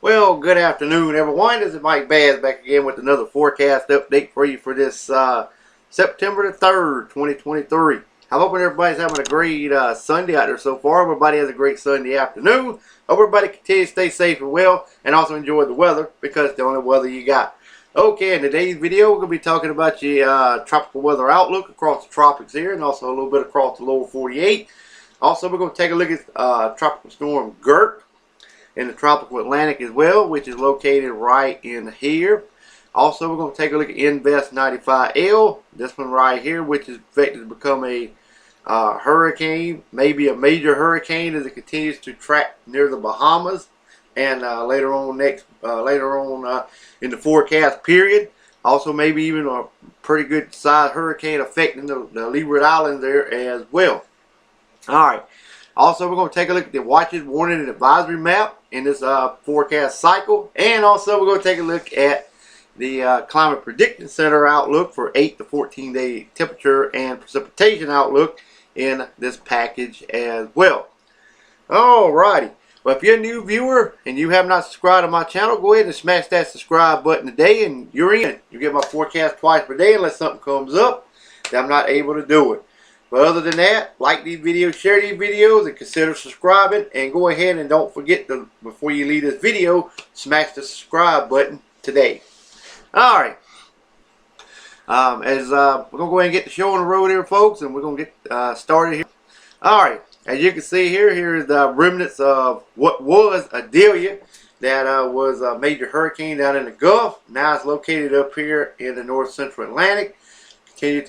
Well, good afternoon, everyone. This is Mike Bass back again with another forecast update for you for this September the 3rd, 2023. I'm hoping everybody's having a great Sunday out there so far. Everybody has a great Sunday afternoon. Hope everybody continues to stay safe and well and also enjoy the weather because it's the only weather you got. Okay, in today's video, we're going to be talking about the tropical weather outlook across the tropics here and also a little bit across the lower 48. Also, we're going to take a look at Tropical Storm Gert in the tropical Atlantic as well, which is located right in here. Also, we're going to take a look at Invest 95L, this one right here, which is expected to become a hurricane, maybe a major hurricane as it continues to track near the Bahamas, and later on in the forecast period. Also, maybe even a pretty good sized hurricane affecting the Leeward Islands there as well. All right. Also, we're going to take a look at the watches, warning, and advisory map in this forecast cycle. And also, we're going to take a look at the Climate Prediction Center outlook for 8 to 14 day temperature and precipitation outlook in this package as well. Alrighty. Well, if you're a new viewer and you have not subscribed to my channel, go ahead and smash that subscribe button today and you're in. You get my forecast twice per day unless something comes up that I'm not able to do it. But other than that, like these videos, share these videos, and consider subscribing. And go ahead and don't forget to, before you leave this video, smash the subscribe button today. Alright. We're going to go ahead and get the show on the road here, folks, and we're going to get started here. Alright. As you can see here, here is the remnants of what was Adelia that was a major hurricane down in the Gulf. Now it's located up here in the north central Atlantic. Continue to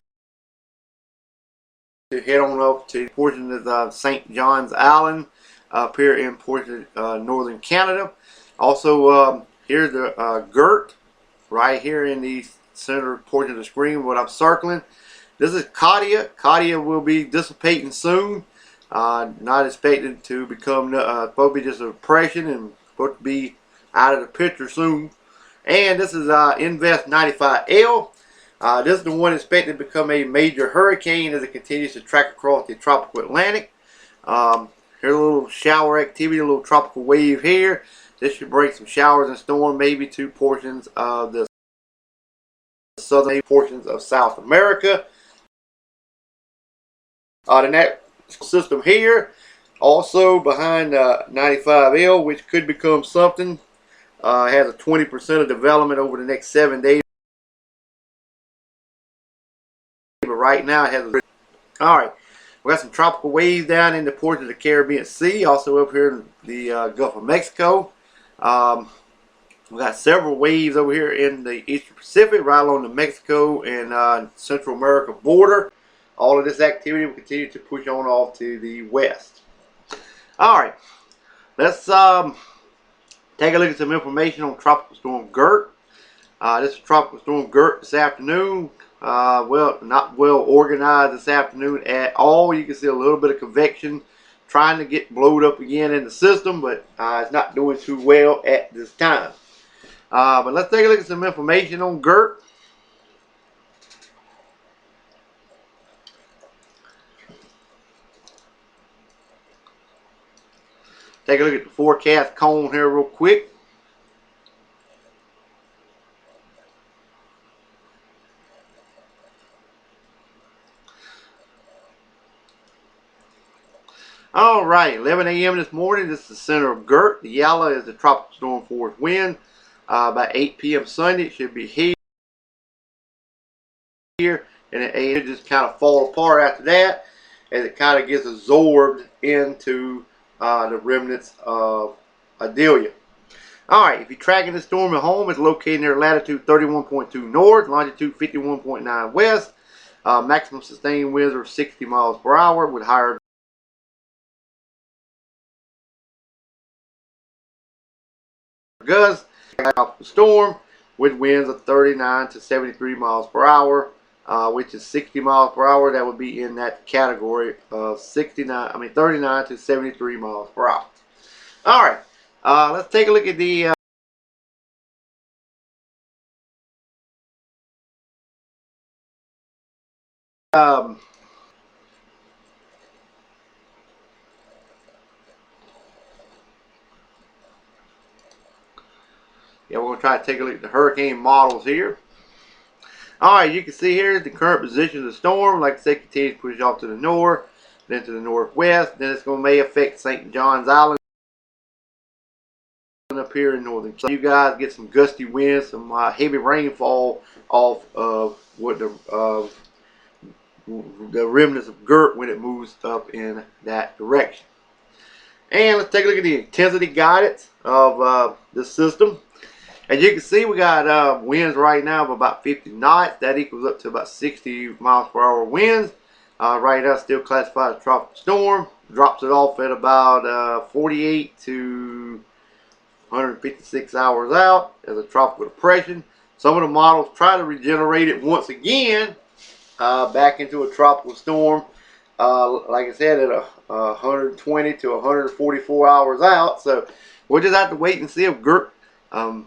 head on up to portions of St. John's Island up here in portions northern Canada. Also, here's the Gert right here in the center portion of the screen, what I'm circling. This is Katia. Katia will be dissipating soon. Not expected to become, supposed to be just a depression and supposed to be out of the picture soon. And this is Invest 95L. This is the one expected to become a major hurricane as it continues to track across the tropical Atlantic. Here's a little shower activity, a little tropical wave here. This should bring some showers and storms, maybe to portions of the southern portions of South America. The net system here, also behind 95L, which could become something, has a 20% of development over the next 7 days. But right now it has a... Alright, we got some tropical waves down in the ports of the Caribbean Sea, also up here in the Gulf of Mexico. We got several waves over here in the Eastern Pacific, right along the Mexico and Central America border. All of this activity will continue to push on off to the west. Alright, let's take a look at some information on Tropical Storm Gert. This is Tropical Storm Gert this afternoon. Well, not well organized this afternoon at all. You can see a little bit of convection trying to get blowed up again in the system, but it's not doing too well at this time. But let's take a look at some information on Gert. Take a look at the forecast cone here real quick. Alright, 11 a.m. this morning, this is the center of Gert. The yellow is the tropical storm force wind. About 8 p.m. Sunday, it should be here. And it just kind of fall apart after that as it kind of gets absorbed into the remnants of Adelia. Alright, if you're tracking the storm at home, it's located near latitude 31.2 north, longitude 51.9 west. Maximum sustained winds are 60 miles per hour with higher gusts. Tropical storm with winds of 39 to 73 miles per hour, which is 60 miles per hour. That would be in that category of 39 to 73 miles per hour. All right, let's take a look at the Yeah, we're going to try to take a look at the hurricane models here. Alright, you can see here the current position of the storm. Like I said, continues to push off to the north, then to the northwest. Then it's going to may affect St. John's Island up here in northern. So you guys get some gusty winds, some heavy rainfall off of what the remnants of Gert when it moves up in that direction. And let's take a look at the intensity guidance of this system. As you can see, we got winds right now of about 50 knots. That equals up to about 60 miles per hour winds. Right now, still classified as a tropical storm. Drops it off at about 48 to 156 hours out as a tropical depression. Some of the models try to regenerate it once again back into a tropical storm. Like I said, at 120 to 144 hours out. So we'll just have to wait and see if Gert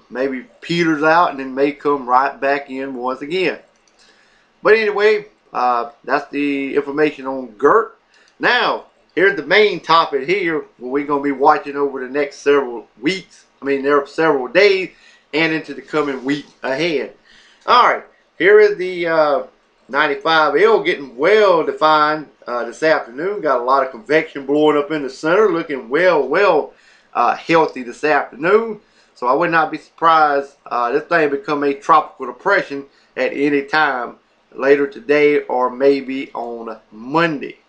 maybe peters out and then may come right back in once again. But anyway, that's the information on Gert. Now, here's the main topic here, what we're going to be watching over the next several weeks. There are several days and into the coming week ahead. Alright, here is the 95L getting well defined this afternoon. Got a lot of convection blowing up in the center, looking well healthy this afternoon. So I would not be surprised this thing become a tropical depression at any time later today or maybe on Monday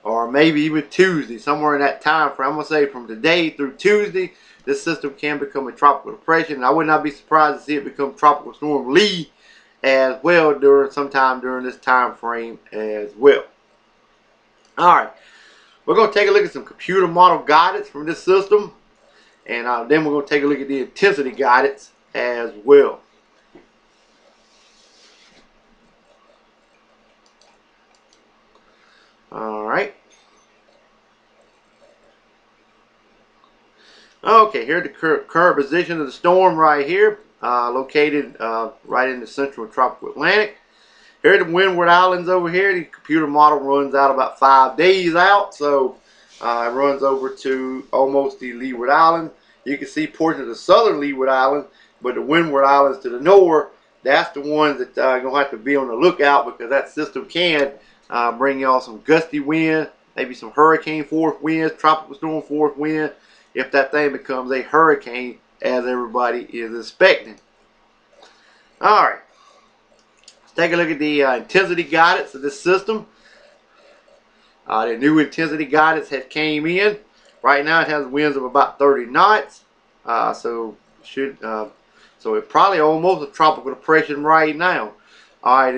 or maybe even Tuesday, somewhere in that time frame. I'm going to say from today through Tuesday, this system can become a tropical depression. And I would not be surprised to see it become Tropical Storm Lee as well sometime during this time frame as well. Alright, we're going to take a look at some computer model guidance from this system. And then we're going to take a look at the intensity guidance as well. Alright. Okay, here's the current position of the storm right here. Located right in the central tropical Atlantic. Here are the windward islands over here. The computer model runs out about 5 days out. So it runs over to almost the leeward island. You can see portions of the southern leeward island, but the windward islands to the north, that's the ones that you're going to have to be on the lookout, because that system can bring y'all some gusty wind, maybe some hurricane force winds, tropical storm force wind, if that thing becomes a hurricane as everybody is expecting. Alright, let's take a look at the intensity guidance of this system. The new intensity guidance has came in. Right now it has winds of about 30 knots. So it's probably almost a tropical depression right now. Alright,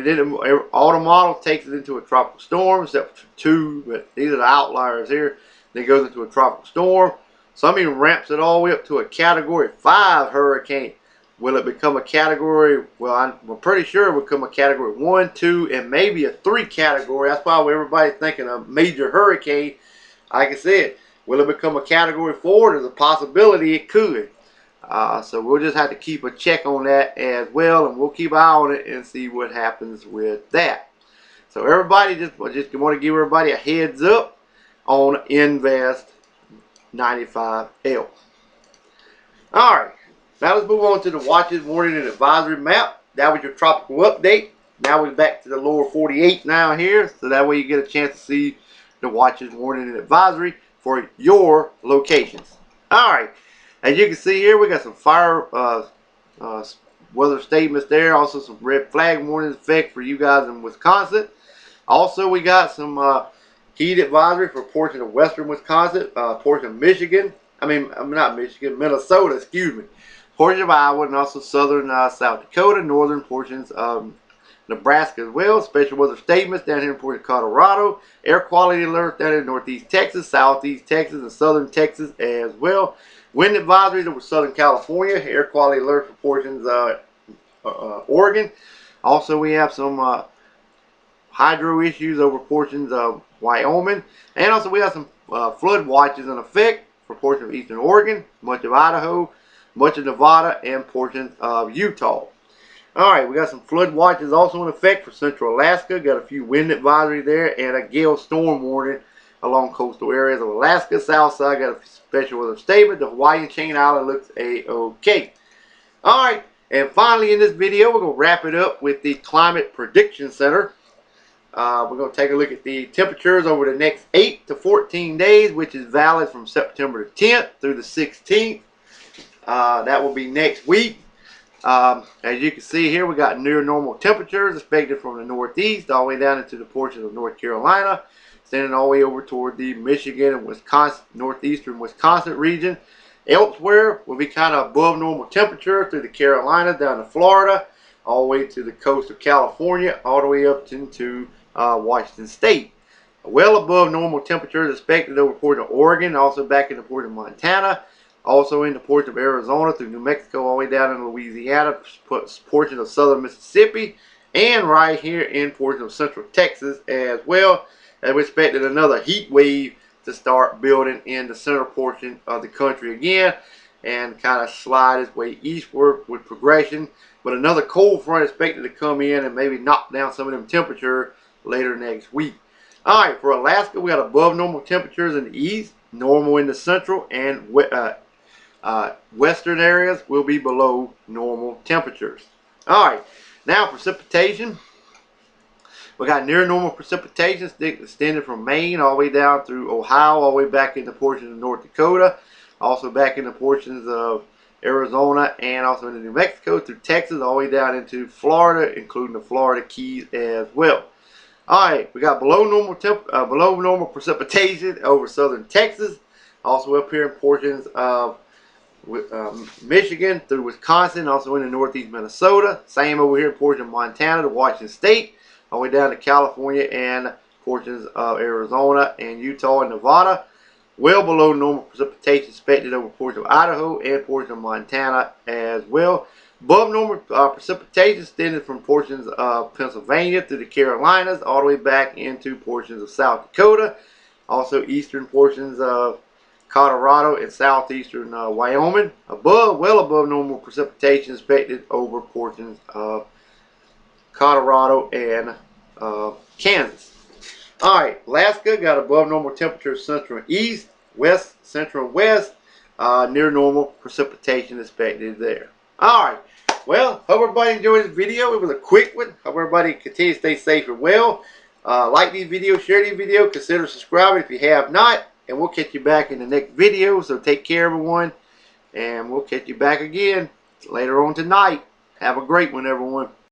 all the models takes it into a tropical storm, except for 2, but these are the outliers here. Then it goes into a tropical storm. Some even ramps it all the way up to a category 5 hurricane. Will it become a category? Well, I'm pretty sure it will become a category 1, 2, and maybe a 3 category. That's why everybody's thinking a major hurricane. Like I said, will it become a category 4? There's a possibility it could. So we'll just have to keep a check on that as well, and we'll keep an eye on it and see what happens with that. So everybody, just want to give everybody a heads up on Invest 95L. Alright, now let's move on to the watches, warning, and advisory map. That was your tropical update. Now we're back to the lower 48 now here, so that way you get a chance to see the watches, warning, and advisory for your locations. Alright, as you can see here, we got some fire weather statements there, also some red flag warnings effect for you guys in Wisconsin. Also, we got some heat advisory for portion of western Wisconsin, portion of Michigan. Not Michigan, Minnesota, excuse me. Portion of Iowa, and also southern South Dakota, northern portions of Nebraska as well. Special weather statements down here in portion of Colorado. Air quality alert down in northeast Texas, southeast Texas, and southern Texas as well. Wind advisories over southern California. Air quality alert for portions Oregon. Also, we have some hydro issues over portions of Wyoming. And also, we have some flood watches in effect for portions of eastern Oregon, much of Idaho, much of Nevada, and portions of Utah. Alright, we got some flood watches also in effect for central Alaska. Got a few wind advisories there and a gale storm warning along coastal areas of Alaska. South side got a special weather statement. The Hawaiian chain island looks a-okay. Alright, and finally in this video, we're going to wrap it up with the Climate Prediction Center. We're going to take a look at the temperatures over the next 8 to 14 days, which is valid from September the 10th through the 16th. That will be next week. As you can see here, we got near normal temperatures expected from the northeast all the way down into the portions of North Carolina, extending all the way over toward the Michigan and Wisconsin, northeastern Wisconsin region. Elsewhere will be kind of above normal temperature through the Carolinas down to Florida, all the way to the coast of California, all the way up into Washington State. Well above normal temperatures expected over portion of Oregon, also back in the portion of Montana, also in the portion of Arizona through New Mexico, all the way down in Louisiana, portion of southern Mississippi, and right here in portion of central Texas as well. And we expected another heat wave to start building in the center portion of the country again and kind of slide its way eastward with progression. But another cold front expected to come in and maybe knock down some of them temperatures later next week. Alright, for Alaska, we got above normal temperatures in the east, normal in the central, and western areas will be below normal temperatures. Alright, now precipitation. We got near normal precipitation extended from Maine all the way down through Ohio, all the way back into portions of North Dakota, also back into portions of Arizona, and also into New Mexico through Texas, all the way down into Florida, including the Florida Keys as well. Alright, we got below normal precipitation over southern Texas, also up here in portions of Michigan through Wisconsin, also into northeast Minnesota. Same over here in portions of Montana to Washington State, all the way down to California and portions of Arizona and Utah and Nevada. Well below normal precipitation expected over portions of Idaho and portions of Montana as well. Above normal precipitation extended from portions of Pennsylvania through the Carolinas, all the way back into portions of South Dakota. Also eastern portions of Colorado and southeastern Wyoming. Well above normal precipitation expected over portions of Colorado and Kansas. Alright, Alaska got above normal temperatures central and east, west, central and west. Near normal precipitation expected there. Alright, well, hope everybody enjoyed this video. It was a quick one. Hope everybody continue to stay safe and well. Like these videos, share these videos, consider subscribing if you have not. And we'll catch you back in the next video. So take care, everyone. And we'll catch you back again later on tonight. Have a great one, everyone.